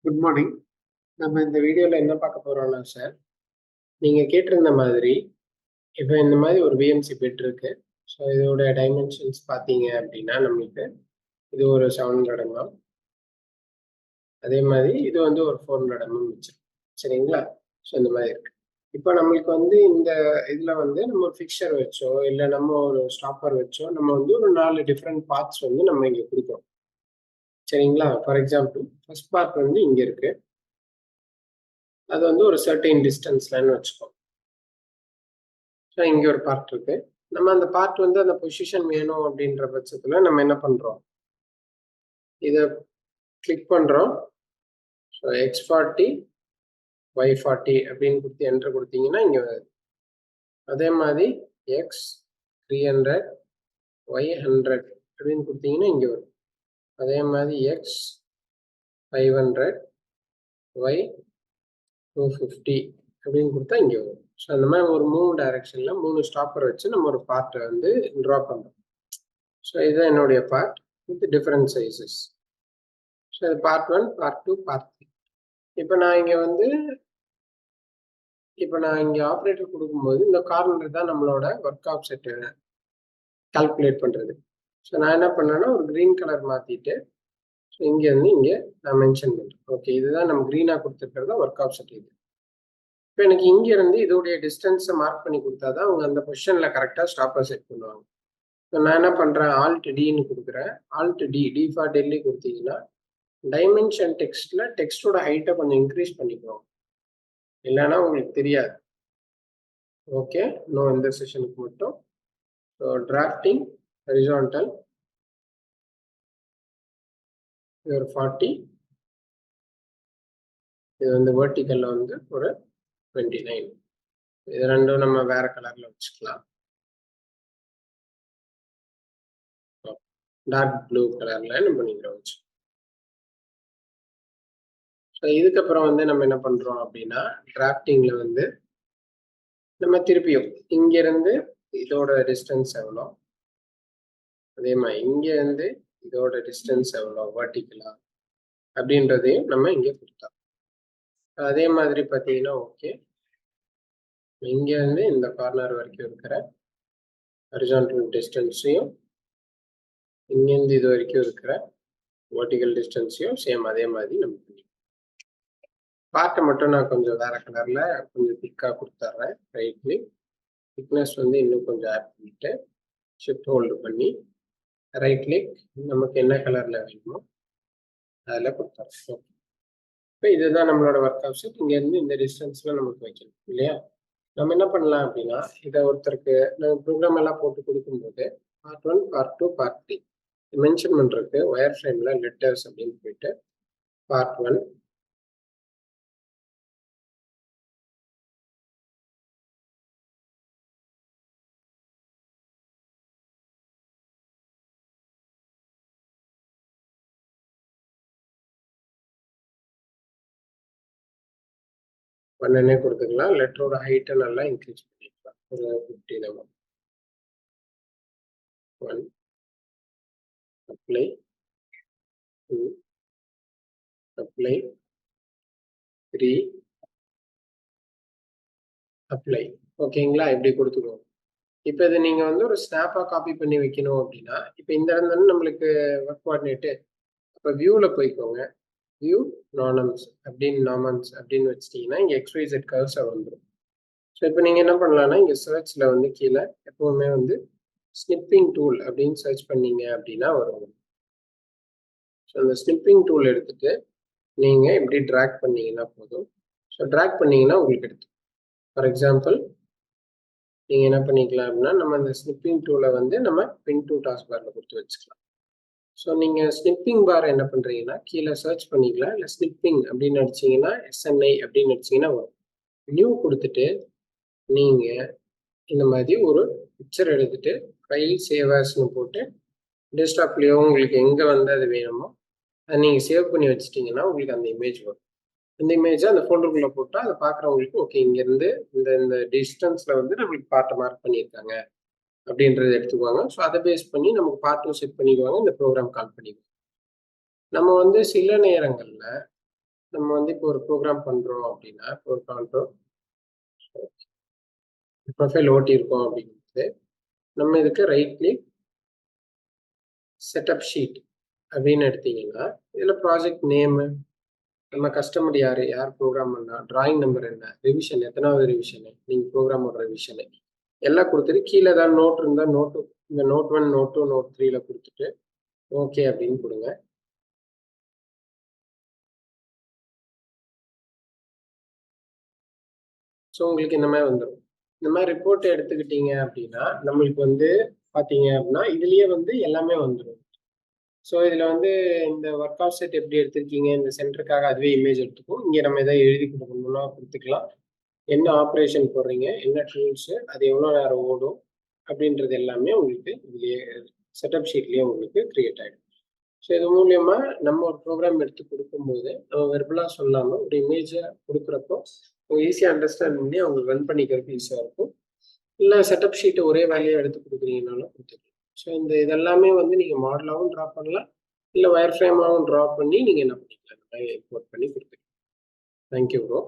Good morning. நம்ம இந்த வீடியோவில் என்ன பார்க்க போகிறோம்னா சார், நீங்கள் கேட்டிருந்த மாதிரி இப்போ இந்த மாதிரி ஒரு விஎம்சி பெட் இருக்கு. ஸோ இதோட டைமென்ஷன்ஸ் பார்த்தீங்க அப்படின்னா நம்மளுக்கு இது ஒரு 700 mm. அதே மாதிரி இது வந்து ஒரு 400 mm வச்சிருக்கு. சரிங்களா? ஸோ இந்த மாதிரி இருக்கு. இப்போ நம்மளுக்கு வந்து இந்த இதில் வந்து நம்ம ஒரு ஃபிக்சர் வச்சோ இல்லை நம்ம ஒரு ஸ்டாப்பர் வச்சோ நம்ம வந்து ஒரு 4 டிஃப்ரெண்ட் பார்ட்ஸ் வந்து நம்ம இங்கே கொடுக்குறோம். சரிங்களா? ஃபார் எக்ஸாம்பிள் ஃபர்ஸ்ட் பார்ட் வந்து இங்கே இருக்கு. அது வந்து ஒரு சர்டைன் டிஸ்டன்ஸ்லன்னு வச்சுக்கோம். ஸோ இங்கே ஒரு பார்ட் இருக்கு. நம்ம அந்த பார்ட் வந்து அந்த பொசிஷன் வேணும் அப்படின்ற பட்சத்தில் நம்ம என்ன பண்ணுறோம், இதை கிளிக் பண்ணுறோம். ஸோ X40 Y40 அப்படின்னு கொடுத்து என்ட்ரு கொடுத்தீங்கன்னா இங்கே வருது. அதே மாதிரி X300 Y100 அப்படின்னு கொடுத்தீங்கன்னா இங்கே வரும். அதே மாதிரி X500 Y250 அப்படின்னு கொடுத்தா இங்கே வரும். ஸோ அந்த மாதிரி ஒரு 3 டைரக்ஷனில் 3 ஸ்டாப்பர் வச்சு நம்ம ஒரு பார்ட்டை வந்து ட்ரா பண்ணுறோம். ஸோ இதுதான் என்னுடைய part with different sizes. So இது பார்ட் 1, பார்ட் 2, பார்ட் 3. இப்போ நான் இங்கே ஆப்ரேட்டர் கொடுக்கும்போது இந்த கார்னர் தான் நம்மளோட ஒர்க் ஆப்செட்டை கால்குலேட் பண்ணுறது. ஸோ நான் என்ன பண்ணேன்னா ஒரு க்ரீன் கலர் மாற்றிட்டு ஸோ இங்கேருந்து இங்கே நான் மென்ஷன் பண்ணுறேன். ஓகே, இதுதான் நம்ம க்ரீனாக கொடுத்துருக்கிறதா ஒர்க் ஆப்செட் இது. இப்போ எனக்கு இங்கேருந்து இதோடைய டிஸ்டன்ஸை மார்க் பண்ணி கொடுத்தா தான் அவங்க அந்த பொசிஷனில் கரெக்டாக ஸ்டாப்பர் செட் பண்ணுவாங்க. ஸோ நான் என்ன பண்ணுறேன், Alt Dன்னு கொடுக்குறேன். Alt D ஃபார் டெல்லி கொடுத்தீங்கன்னா டைமென்ஷன் டெக்ஸ்டோட ஹைட்டை கொஞ்சம் இன்க்ரீஸ் பண்ணிக்கிறோம், இல்லைன்னா உங்களுக்கு தெரியாது. ஓகே, இன்னும் இந்த செஷனுக்கு மட்டும். ஸோ டிராஃப்டிங் ஹரிசான்டல் இது ஒரு 40, இது வந்து வெர்டிக்கலில் வந்து ஒரு 29. இது ரெண்டும் நம்ம வேற கலர்ல வச்சுக்கலாம். டார்க் ப்ளூ கலர்ல நம்ம நீங்க வச்சு. ஸோ இதுக்கப்புறம் வந்து நம்ம என்ன பண்றோம் அப்படின்னா டிராஃப்டிங்ல வந்து நம்ம திருப்பியும் இங்கிருந்து இதோட டிஸ்டன்ஸ் எவ்வளோ, அதே மாதிரி இங்கேருந்து இதோட டிஸ்டன்ஸ் எவ்வளோ வெர்டிக்கலா அப்படின்றதையும் நம்ம இங்கே கொடுத்தோம். அதே மாதிரி பார்த்தீங்கன்னா ஓகே, இங்கேருந்து இந்த கார்னர் வரைக்கும் இருக்கிற ஹரிசான்டல் டிஸ்டன்ஸையும் இங்கேருந்து இது வரைக்கும் இருக்கிற வெர்டிக்கல் டிஸ்டன்ஸையும் சேம் அதே மாதிரி நம்ம பண்ணி பார்ட்டை மட்டும் நான் கொஞ்சம் வேற கலர்ல கொஞ்சம் திக்காக கொடுத்துட்றேன். ரைட் கிளிக், திக்னஸ் வந்து இன்னும் கொஞ்சம் ஆட் பண்ணிட்டு ஷிஃப்ட் ஹோல்டு பண்ணி ரைட் கிளிக் நமக்கு என்ன கலர்ல வேணுமோ அதில் கொடுத்துட்றேன். ஓகே, இப்போ இதுதான் நம்மளோட ஒர்க் ஆப்ஷன். இங்கேருந்து இந்த டிஸ்டன்ஸ்ல நமக்கு வைக்கணும் இல்லையா? நம்ம என்ன பண்ணலாம் அப்படின்னா இதை ஒருத்தருக்கு நம்ம ப்ரோக்ராம் எல்லாம் போட்டு கொடுக்கும்போது பார்ட் 1, பார்ட் 2, பார்ட் 3 மென்ஷன் பண்ணுறதுக்கு ஒயர் ஃப்ரேம்ல லெட்டர்ஸ் அப்படின்னு போயிட்டு பார்ட் 1 பண்ணனே கொடுத்துக்கலாம். லெட்டரோட ஹைட்டை நல்லா இன்க்ரீஸ் பண்ணிக்கலாம். ஒரு 15 mm. 1 apply, 2 apply, 3 apply. ஓகேங்களா? இப்படி கொடுத்துக்கோங்க. இப்போ இதை நீங்கள் வந்து ஒரு ஸ்னாப்பாக காப்பி பண்ணி வைக்கணும் அப்படின்னா இப்போ இந்த இடம் நம்மளுக்கு ஒர்க் கோஆர்டினேட்டு. அப்போ வியூவில் போய்க்கோங்க. வியூ நார்மல்ஸ் அப்படின்னு வச்சிட்டிங்கன்னா இங்கே XYZ கர்வ்ஸாக வந்துடும். ஸோ இப்போ நீங்கள் என்ன பண்ணலாம்னா இங்கே சர்ச்சில் வந்து கீழே எப்போவுமே வந்து ஸ்னிப்பிங் டூல் அப்படின்னு சர்ச் பண்ணீங்க அப்படின்னா வரும். ஸோ அந்த ஸ்னிப்பிங் டூல் எடுத்துட்டு நீங்கள் இப்படி ட்ராக் பண்ணீங்கன்னா போதும். ஸோ ட்ராக் பண்ணீங்கன்னா உங்களுக்கு எடுத்து ஃபார் எக்ஸாம்பிள் நீங்கள் என்ன பண்ணிக்கலாம் அப்படின்னா நம்ம அந்த ஸ்னிப்பிங் டூலை வந்து நம்ம பின் டூ டாஸ்க் பாரில் கொடுத்து வச்சுக்கலாம். ஸோ நீங்கள் ஸ்னிப்பிங் பார் என்ன பண்ணுறீங்கன்னா கீழே சர்ச் பண்ணிக்கலாம். இல்லை ஸ்னிப்பிங் அப்படின்னு அடிச்சிங்கன்னா SNI அப்படின்னு அடிச்சிங்கன்னா வரும். நியூ கொடுத்துட்டு நீங்கள் இந்த மாதிரி ஒரு பிக்சர் எடுத்துட்டு ஃபைல் சேவ் ஆஸ்ன்னு போட்டு டெஸ்க்டாப்லேயோ உங்களுக்கு எங்கே வந்து அது வேணுமோ அதை நீங்கள் சேவ் பண்ணி வச்சிட்டிங்கன்னா உங்களுக்கு அந்த இமேஜ் வரும். இந்த இமேஜை அந்த ஃபோல்டருக்குள்ளே போட்டால் அதை பார்க்குறவங்களுக்கு ஓகே இங்கேருந்து இந்த டிஸ்டன்ஸில் வந்து நம்மளுக்கு பார்ட்டை மார்க் பண்ணியிருக்காங்க அப்படின்றத எடுத்துக்குவாங்க. ஸோ அதை பேஸ் பண்ணி நமக்கு பார்ட் 2 செட் பண்ணிக்குவாங்க. இந்த ப்ரோக்ராம் கால் பண்ணிக்குவாங்க. நம்ம வந்து சில நேரங்கள்ல நம்ம வந்து இப்போ ஒரு ப்ரோக்ராம் பண்றோம் அப்படின்னா, ஒரு ப்ரொஃபைல் ஓட்டியிருக்கோம் அப்படிங்கும்போது, நம்ம இதுக்கு ரைட் கிளிக் செட்டப் ஷீட் அப்படின்னு எடுத்தீங்கன்னா, இதுல ப்ராஜெக்ட் நேமு, நம்ம கஸ்டமர் யாரு, யார் ப்ரோக்ராம் பண்ணா, டிராயிங் நம்பர் என்ன, ரிவிஷன் எத்தனாவது ரிவிஷனு, நீங்க ப்ரோக்ராமோட ரிவிஷனு எல்லாம் கொடுத்துட்டு கீழே ஏதாவது நோட் இருந்தா நோட்டு, இந்த நோட் 1, நோட் 2, நோட் 3ல கொடுத்துட்டு ஓகே அப்படின்னு கொடுங்க. ஸோ உங்களுக்கு இந்த மாதிரி வந்துடும். இந்த மாதிரி ரிப்போர்ட் எடுத்துக்கிட்டீங்க அப்படின்னா நம்மளுக்கு வந்து பார்த்தீங்க அப்படின்னா இதுலயே வந்து எல்லாமே வந்துடும். ஸோ இதில் வந்து இந்த ஒர்க் அவுட் செட் எப்படி எடுத்திருக்கீங்க, இந்த சென்டருக்காக அதுவே இமேஜ் எடுத்துக்கும். இங்கே நம்ம எதாவது எழுதி கொடுக்கணும்னா கொடுத்துக்கலாம். என்ன ஆப்ரேஷன் போடுறீங்க, என்ன டூல்ஸு, அது எவ்வளோ நேரம் ஓடும் அப்படின்றது எல்லாமே உங்களுக்கு இதுலேயே செட்டப் ஷீட்லேயே உங்களுக்கு கிரியேட் ஆகிடும். ஸோ இது மூலியமா நம்ம ஒரு ப்ரோக்ராம் எடுத்து கொடுக்கும்போது நம்ம வெர்பலாக சொல்லாமல் ஒரு இமேஜை கொடுக்குறப்போ ஈஸியாக அண்டர்ஸ்டாண்ட் பண்ணி அவங்க ரன் பண்ணிக்கிறதுக்கு ஈஸியாக இருக்கும். இல்லை செட்டப் ஷீட்டு ஒரே வேலையாக எடுத்து கொடுக்குறீங்கனாலும் கொடுத்துக்கலாம். ஸோ இதெல்லாமே வந்து நீங்கள் மாடலாகவும் ட்ரா பண்ணலாம், இல்லை வயர் ஃப்ரேமாகவும் ட்ரா பண்ணி நீங்கள் என்ன பண்ணிக்கலாம், இந்த மாதிரி இம்போர்ட் பண்ணி கொடுத்துக்கலாம். Thank you bro.